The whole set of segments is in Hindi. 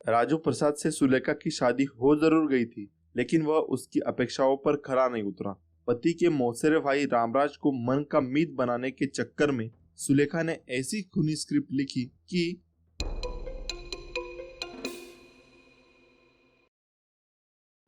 राजू प्रसाद से सुलेखा की शादी हो जरूर गई थी, लेकिन वह उसकी अपेक्षाओं पर खरा नहीं उतरा। पति के मौसेरे भाई रामराज को मन का मीत बनाने के चक्कर में सुलेखा ने ऐसी खूनी स्क्रिप्ट लिखी कि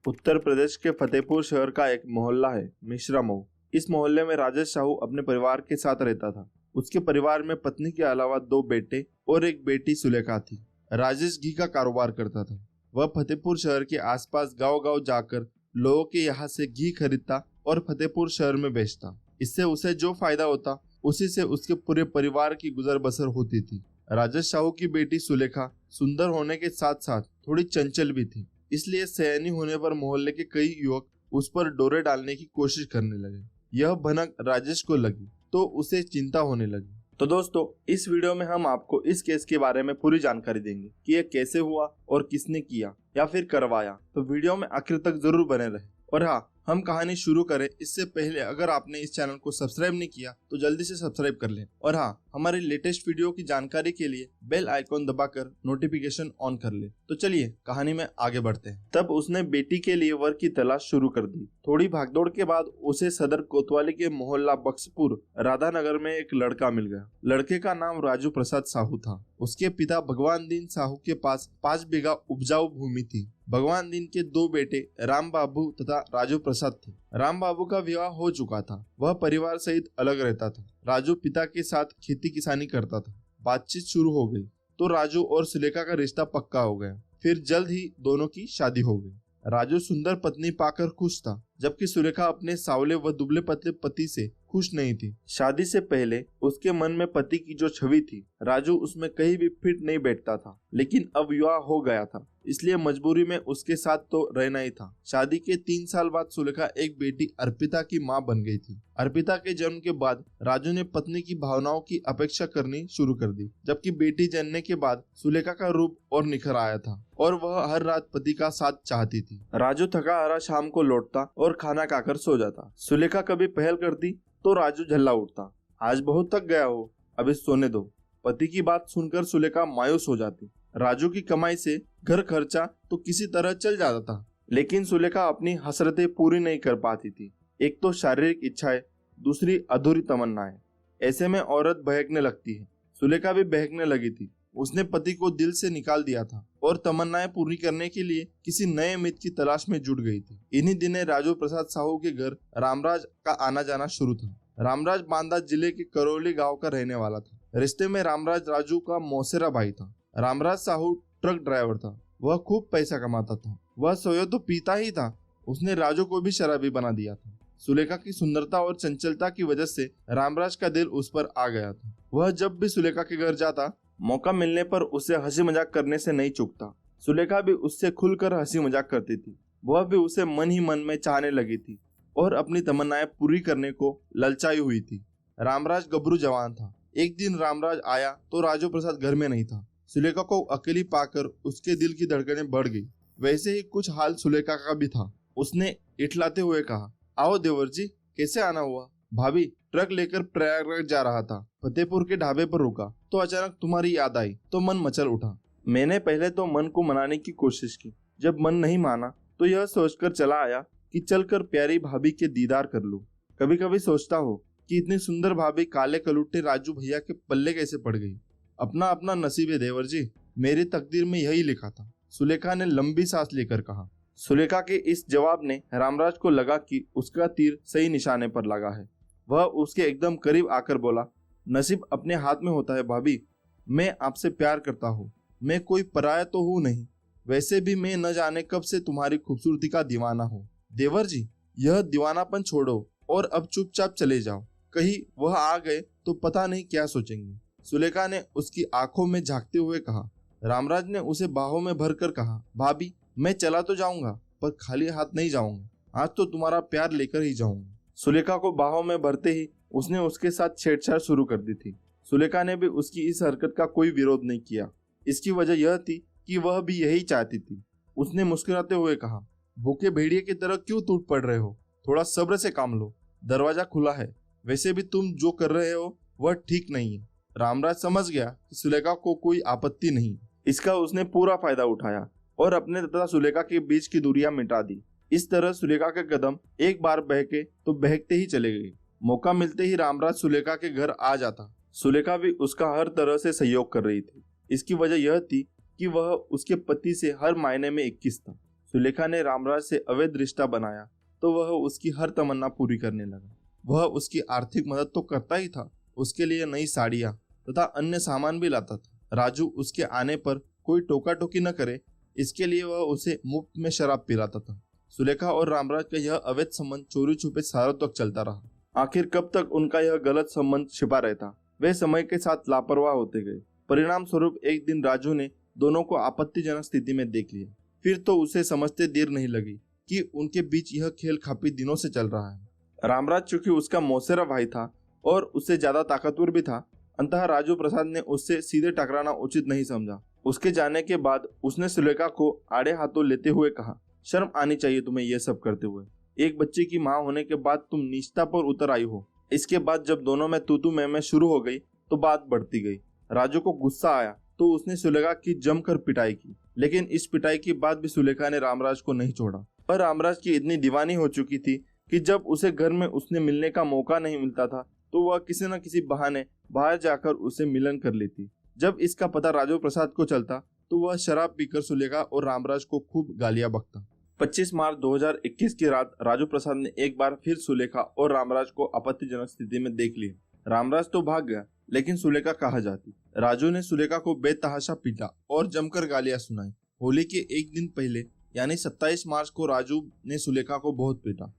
उत्तर प्रदेश के फतेहपुर शहर का एक मोहल्ला है मिश्रा मऊ। इस मोहल्ले में राजेश साहू अपने परिवार के साथ रहता था। उसके परिवार में पत्नी के अलावा 2 बेटे और एक बेटी सुलेखा थी। राजेश घी का कारोबार करता था। वह फतेहपुर शहर के आसपास गांव-गांव जाकर लोगों के यहाँ से घी खरीदता और फतेहपुर शहर में बेचता। इससे उसे जो फायदा होता उसी से उसके पूरे परिवार की गुजर बसर होती थी। राजेश साहू की बेटी सुलेखा सुंदर होने के साथ साथ थोड़ी चंचल भी थी, इसलिए सयानी होने पर मोहल्ले के कई युवक उस पर डोरे डालने की कोशिश करने लगे। यह भनक राजेश को लगी तो उसे चिंता होने लगी। तो दोस्तों, इस वीडियो में हम आपको इस केस के बारे में पूरी जानकारी देंगे कि यह कैसे हुआ और किसने किया या फिर करवाया। तो वीडियो में आखिर तक जरूर बने रहे। और हाँ, हम कहानी शुरू करें इससे पहले अगर आपने इस चैनल को सब्सक्राइब नहीं किया तो जल्दी से सब्सक्राइब कर लें। और हाँ, हमारी लेटेस्ट वीडियो की जानकारी के लिए बेल आइकॉन दबाकर नोटिफिकेशन ऑन कर ले। तो चलिए कहानी में आगे बढ़ते हैं। तब उसने बेटी के लिए वर की तलाश शुरू कर दी। थोड़ी भागदौड़ के बाद उसे सदर कोतवाली के मोहल्ला बक्सपुर राधानगर में एक लड़का मिल गया। लड़के का नाम राजू प्रसाद साहू था। उसके पिता भगवान दीन साहू के पास 5 बीघा उपजाऊ भूमि थी। भगवान दीन के 2 बेटे राम बाबू तथा राजू प्रसाद थे। राम बाबू का विवाह हो चुका था। वह परिवार सहित अलग रहता था। राजू पिता के साथ खेती किसानी करता था। बातचीत शुरू हो गई तो राजू और सुलेखा का रिश्ता पक्का हो गया। फिर जल्द ही दोनों की शादी हो गई। राजू सुंदर पत्नी पाकर खुश था, जबकि सुलेखा अपने सावले व दुबले पतले पति से खुश नहीं थी। शादी से पहले उसके मन में पति की जो छवि थी, राजू उसमें कहीं भी फिट नहीं बैठता था। लेकिन अब विवाह हो गया था, इसलिए मजबूरी में उसके साथ तो रहना ही था। शादी के 3 साल बाद सुलेखा एक बेटी अर्पिता की मां बन गई थी। अर्पिता के जन्म के बाद राजू ने पत्नी की भावनाओं की अपेक्षा करनी शुरू कर दी, जबकि बेटी जन्मने के बाद सुलेखा का रूप और निखर आया था और वह हर रात पति का साथ चाहती थी। राजू थका हारा शाम को लौटता और खाना खाकर सो जाता। सुलेखा कभी पहल करती तो राजू झल्ला उठता, आज बहुत थक गया हो, अभी सोने दो। पति की बात सुनकर सुलेखा मायूस हो जाती। राजू की कमाई से घर खर्चा तो किसी तरह चल जाता था, लेकिन सुलेखा अपनी हसरतें पूरी नहीं कर पाती थी। एक तो शारीरिक इच्छाएं, दूसरी अधूरी तमन्नाएं। ऐसे में औरत बहकने लगती है। सुलेखा भी बहकने लगी थी। उसने पति को दिल से निकाल दिया था और तमन्नाएं पूरी करने के लिए किसी नए मित्र की तलाश में जुट गई थी। इन्हीं दिनों राजू प्रसाद साहू के घर रामराज का आना जाना शुरू था। रामराज बांदा जिले के करौली गांव का रहने वाला था। रिश्ते में रामराज राजू का मौसेरा भाई था। रामराज साहू ट्रक ड्राइवर था। वह खूब पैसा कमाता था। वह सोयो तो पीता ही था। उसने राजू को भी शराबी बना दिया था। सुलेखा की सुंदरता और चंचलता की वजह से रामराज का दिल उस पर आ गया था। वह जब भी सुलेखा के घर जाता, मौका मिलने पर उसे हंसी मजाक करने से नहीं चूकता। सुलेखा भी उससे खुलकर हंसी मजाक करती थी। वह भी उसे मन ही मन में चाहने लगी थी और अपनी तमन्नाएं पूरी करने को ललचाई हुई थी। रामराज गबरू जवान था। एक दिन रामराज आया तो राजू प्रसाद घर में नहीं था। सुलेखा को अकेली पाकर उसके दिल की धड़कनें बढ़ गई। वैसे ही कुछ हाल सुलेखा का भी था। उसने इठलाते हुए कहा, आओ देवर जी, कैसे आना हुआ? भाभी, ट्रक लेकर प्रयागराज जा रहा था, फतेहपुर के ढाबे पर रुका तो अचानक तुम्हारी याद आई तो मन मचल उठा। मैंने पहले तो मन को मनाने की कोशिश की। जब मन नहीं माना तो यह सोचकर चला आया कि चलकर प्यारी भाभी के दीदार कर लूं। कभी कभी सोचता हो कि इतनी सुंदर भाभी काले कलुट्टे राजू भैया के पल्ले कैसे पड़ गई। अपना अपना नसीब है देवर जी, मेरी तकदीर में यही लिखा था। सुलेखा ने लंबी सांस लेकर कहा। सुलेखा के इस जवाब ने रामराज को लगा कि उसका तीर सही निशाने पर लगा है। वह उसके एकदम करीब आकर बोला, नसीब अपने हाथ में होता है भाभी। मैं आपसे प्यार करता हूँ। मैं कोई पराया तो हूँ नहीं। वैसे भी मैं न जाने कब से तुम्हारी खूबसूरती का दीवाना हूँ। देवर जी, यह दीवानापन छोड़ो और अब चुपचाप चले जाओ। कहीं वह आ गए तो पता नहीं क्या सोचेंगे। सुलेखा ने उसकी आंखों में झांकते हुए कहा। रामराज ने उसे बाहों में भरकर कहा, भाभी, मैं चला तो जाऊंगा पर खाली हाथ नहीं जाऊंगा। आज तो तुम्हारा प्यार लेकर ही जाऊंगा। सुलेखा को बाहों में भरते ही उसने उसके साथ छेड़छाड़ शुरू कर दी थी। सुलेखा ने भी उसकी इस हरकत का कोई विरोध नहीं किया। इसकी वजह यह थी कि वह भी यही चाहती थी। उसने मुस्कुराते हुए कहा, भूखे भेड़िए की तरह क्यों टूट पड़ रहे हो? थोड़ा सब्र से काम लो, दरवाजा खुला है। वैसे भी तुम जो कर रहे हो वह ठीक नहीं है। रामराज समझ गया कि सुलेखा को कोई आपत्ति नहीं। इसका उसने पूरा फायदा उठाया और अपने तथा सुलेखा के बीच की दूरियां मिटा दी। इस तरह सुलेखा के कदम एक बार बहके तो बहकते ही चले गए। मौका मिलते ही रामराज सुलेखा के घर आ जाता। सुलेखा भी उसका हर तरह से सहयोग कर रही थी। इसकी वजह यह थी कि वह उसके पति से हर मायने में 21 था। सुलेखा ने रामराज से अवैध रिश्ता बनाया तो वह उसकी हर तमन्ना पूरी करने लगा। वह उसकी आर्थिक मदद तो करता ही था, उसके लिए नई साड़ियां तथा अन्य सामान भी लाता था। राजू उसके आने पर कोई टोका टोकी न करे, इसके लिए वह उसे मुफ्त में शराब पिलाता था। सुलेखा और रामराज का यह अवैध संबंध चोरी छुपे सालों तक चलता रहा। आखिर कब तक उनका यह गलत संबंध छिपा रहता। वे समय के साथ लापरवाह होते गए। परिणाम स्वरूप एक दिन राजू ने दोनों को आपत्तिजनक स्थिति में देख लिया। फिर तो उसे समझते देर नहीं लगी कि उनके बीच यह खेल काफी दिनों से चल रहा है। रामराज चूंकि उसका मौसेरा भाई था और उससे ज्यादा ताकतवर भी था, अंततः राजू प्रसाद ने उससे सीधे टकराना उचित नहीं समझा। उसके जाने के बाद उसने सुलेखा को आड़े हाथों लेते हुए कहा, शर्म आनी चाहिए तुम्हें यह सब करते हुए। एक बच्चे की माँ होने के बाद तुम नीचता पर उतर आई हो। इसके बाद जब दोनों में तू मैं शुरू हो गई तो बात बढ़ती गई। राजू को गुस्सा आया तो उसने सुलेखा की जमकर पिटाई की, लेकिन इस पिटाई के बाद भी सुलेखा ने रामराज को नहीं छोड़ा। पर रामराज की इतनी दीवानी हो चुकी थी कि जब उसे घर में उसने मिलने का मौका नहीं मिलता था तो वह किसी न किसी बहाने बाहर जाकर उसे मिलन कर लेती। जब इसका पता राजू प्रसाद को चलता तो वह शराब पीकर सुलेखा और रामराज को खूब गालियां बकता। 25 मार्च 2021 की रात राजू प्रसाद ने एक बार फिर सुलेखा और रामराज को आपत्तिजनक स्थिति में देख लिया। रामराज तो भाग गया, लेकिन सुलेखा कहाँ जाती। राजू ने सुलेखा को बेतहाशा पीटा और जमकर गालियां सुनाई। होली के एक दिन पहले यानी 27 मार्च को राजू ने सुलेखा को बहुत पीटा।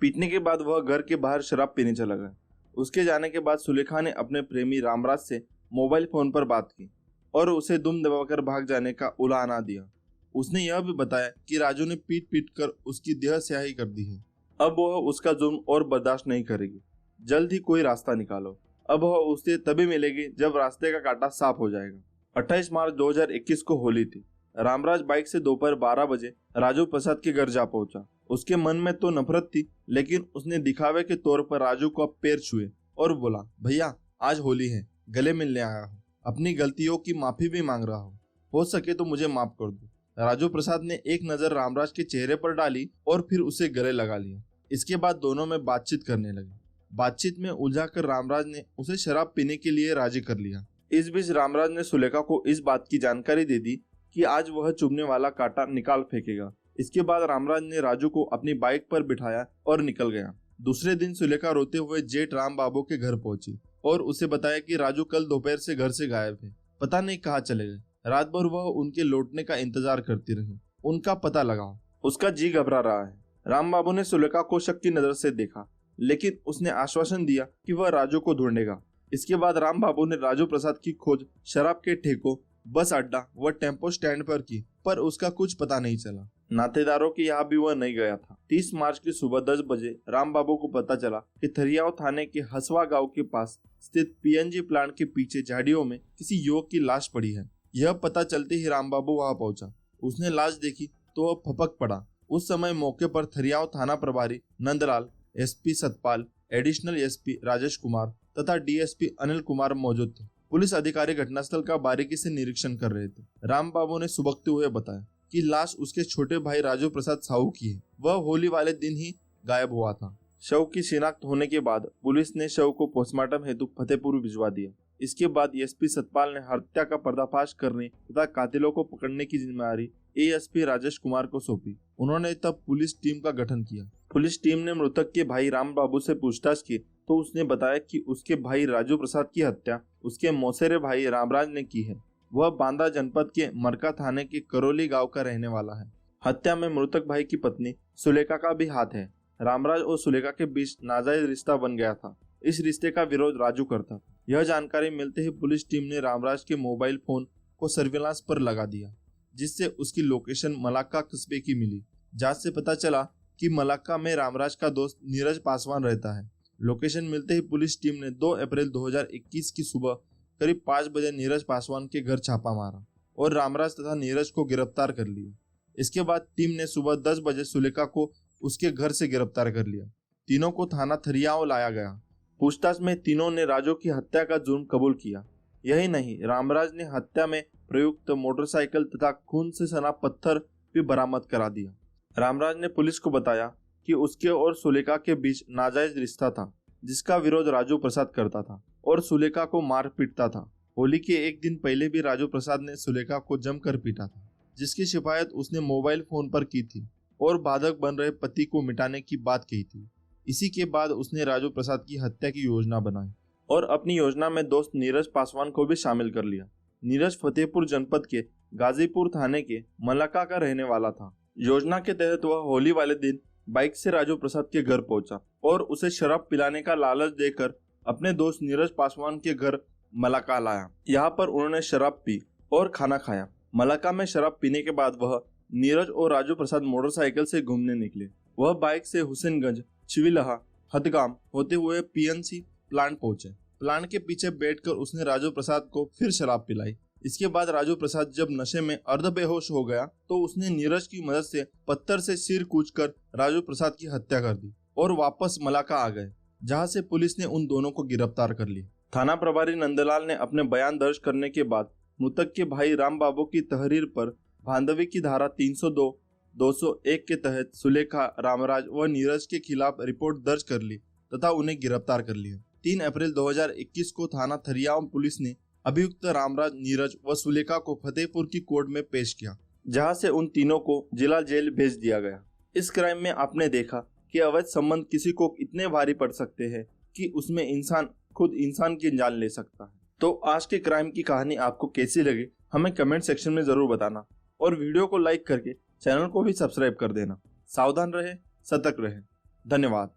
पीटने के बाद वह घर के बाहर शराब पीने चला गया। उसके जाने के बाद सुलेखा ने अपने प्रेमी रामराज से मोबाइल फोन पर बात की और उसे दुम दबाकर भाग जाने का उलाहना दिया। उसने यह भी बताया कि राजू ने पीट पीट कर उसकी देह स्याही कर दी है। अब वह उसका जुर्म और बर्दाश्त नहीं करेगी। जल्द ही कोई रास्ता निकालो। अब वह उससे तभी मिलेगी जब रास्ते का कांटा साफ हो जाएगा। 28 मार्च 2021 को होली थी। रामराज बाइक से दोपहर 12 बजे राजू प्रसाद के घर जा पहुंचा। उसके मन में तो नफरत थी, लेकिन उसने दिखावे के तौर पर राजू को पैर छुए और बोला, भैया आज होली है, गले मिलने आया हूँ, अपनी गलतियों की माफी भी मांग रहा हूँ, हो सके तो मुझे माफ कर दो। राजू प्रसाद ने एक नजर रामराज के चेहरे पर डाली और फिर उसे गले लगा लिया। इसके बाद दोनों में बातचीत करने लगे। बातचीत में उलझाकर रामराज ने उसे शराब पीने के लिए राजी कर लिया। इस बीच रामराज ने सुलेखा को इस बात की जानकारी दे दी कि आज वह चुभने वाला कांटा निकाल फेंकेगा। इसके बाद रामराज ने राजू को अपनी बाइक पर बिठाया और निकल गया। दूसरे दिन सुलेखा रोते हुए जेठ राम बाबू के घर पहुंची और उसे बताया कि राजू कल दोपहर से घर से गायब है, पता नहीं कहाँ चले गए। रात भर वह उनके लौटने का इंतजार करती रही। उनका पता लगाओ, उसका जी घबरा रहा है। राम बाबू ने सुलेखा को शक की नजर से देखा, लेकिन उसने आश्वासन दिया कि वह राजू को ढूंढेगा। इसके बाद राम बाबू ने राजू प्रसाद की खोज शराब के ठेकों, बस अड्डा व टेम्पो स्टैंड पर की, पर उसका कुछ पता नहीं चला। नातेदारों के यहाँ भी वह नहीं गया था। 30 मार्च की सुबह 10 बजे राम बाबू को पता चला कि थरियाव थाने के हसवा गांव के पास स्थित पीएनजी प्लांट के पीछे झाड़ियों में किसी युवक की लाश पड़ी है। यह पता चलते ही राम बाबू वहां पहुंचा। उसने लाश देखी तो वह फपक पड़ा। उस समय मौके पर थरियाव थाना प्रभारी Nandlal, SP Satpal, additional SP Rajesh Kumar तथा डीएसपी अनिल कुमार मौजूद थे। पुलिस अधिकारी घटनास्थल का बारीकी से निरीक्षण कर रहे थे। राम बाबू ने सुबकते हुए बताया कि लाश उसके छोटे भाई राजू प्रसाद साहू की है। वह होली वाले दिन ही गायब हुआ था। शव की शिनाख्त होने के बाद पुलिस ने शव को पोस्टमार्टम हेतु फतेहपुर भिजवा दिया। इसके बाद एसपी सतपाल ने हत्या का पर्दाफाश करने तथा कातिलों को पकड़ने की जिम्मेदारी एएसपी राजेश कुमार को सौंपी। उन्होंने तब पुलिस टीम का गठन किया। पुलिस टीम ने मृतक के भाई राम बाबू से पूछताछ की तो उसने बताया कि उसके भाई राजू प्रसाद की हत्या उसके मौसेरे भाई रामराज ने की है। वह बांदा जनपद के मरका थाने के करौली गांव का रहने वाला है। हत्या में मृतक भाई की पत्नी सुलेखा का भी हाथ है। रामराज और सुलेखा के बीच नाजायज रिश्ता बन गया था। इस रिश्ते का विरोध राजू करता था। यह जानकारी मिलते ही पुलिस टीम ने रामराज के मोबाइल फोन को सर्विलांस पर लगा दिया, जिससे उसकी लोकेशन मलाक्का कस्बे की मिली। जांच से पता चला कि मलाक्का में रामराज का दोस्त नीरज पासवान रहता है। लोकेशन मिलते ही पुलिस टीम ने 2 अप्रैल 2021 की सुबह करीब 5 बजे नीरज पासवान के घर छापा मारा और रामराज तथा नीरज को गिरफ्तार कर लिया। इसके बाद टीम ने सुबह 10 बजे सुलेखा को उसके घर से गिरफ्तार कर लिया। तीनों को थाना थरियाव लाया गया। पूछताछ में तीनों ने राजू की हत्या का जुर्म कबूल किया। यही नहीं, रामराज ने हत्या में प्रयुक्त मोटरसाइकिल तथा खून से सना पत्थर भी बरामद करा दिया। रामराज ने पुलिस को बताया कि उसके और सुलेखा के बीच नाजायज रिश्ता था, जिसका विरोध राजू प्रसाद करता था और सुलेखा को मार पीटता था। होली के एक दिन पहले भी राजू प्रसाद ने सुलेखा को जमकर पीटा था, जिसकी शिकायत उसने मोबाइल फोन पर की थी और बाधक बन रहे पति को मिटाने की बात कही थी। इसी के बाद उसने राजू प्रसाद की हत्या की योजना बनाई और अपनी योजना में दोस्त नीरज पासवान को भी शामिल कर लिया। नीरज फतेहपुर जनपद के गाजीपुर थाने के मलाका का रहने वाला था। योजना के तहत वह होली वाले दिन बाइक से राजू प्रसाद के घर पहुंचा और उसे शराब पिलाने का लालच देकर अपने दोस्त नीरज पासवान के घर मलाका लाया। यहाँ पर उन्होंने शराब पी और खाना खाया। मलाका में शराब पीने के बाद वह नीरज और राजू प्रसाद मोटरसाइकिल से घूमने निकले। वह बाइक से हुसैनगंज, चिविलहा, हदगाम होते हुए पीएनसी प्लांट पहुंचे। प्लांट के पीछे बैठकर उसने राजू प्रसाद को फिर शराब पिलाई। इसके बाद राजू प्रसाद जब नशे में अर्ध बेहोश हो गया तो उसने नीरज की मदद से पत्थर से सिर कूचकर राजू प्रसाद की हत्या कर दी और वापस मलाका आ गए, जहां से पुलिस ने उन दोनों को गिरफ्तार कर लिया। थाना प्रभारी नंदलाल ने अपने बयान दर्ज करने के बाद मृतक के भाई राम बाबू की तहरीर पर भांडवी की धारा 302, 201 के तहत सुलेखा, रामराज व नीरज के खिलाफ रिपोर्ट दर्ज कर ली तथा उन्हें गिरफ्तार कर लिया। 3 अप्रैल 2021 को थाना थरियाम पुलिस ने अभियुक्त रामराज, नीरज व सुलेखा को फतेहपुर की कोर्ट में पेश किया, जहां से उन तीनों को जिला जेल भेज दिया गया। इस क्राइम में आपने देखा कि अवैध संबंध किसी को इतने भारी पड़ सकते हैं कि उसमें इंसान खुद इंसान की जान ले सकता है। तो आज के क्राइम की कहानी आपको कैसी लगी हमें कमेंट सेक्शन में जरूर बताना और वीडियो को लाइक करके चैनल को भी सब्सक्राइब कर देना। सावधान रहे, सतर्क रहे। धन्यवाद।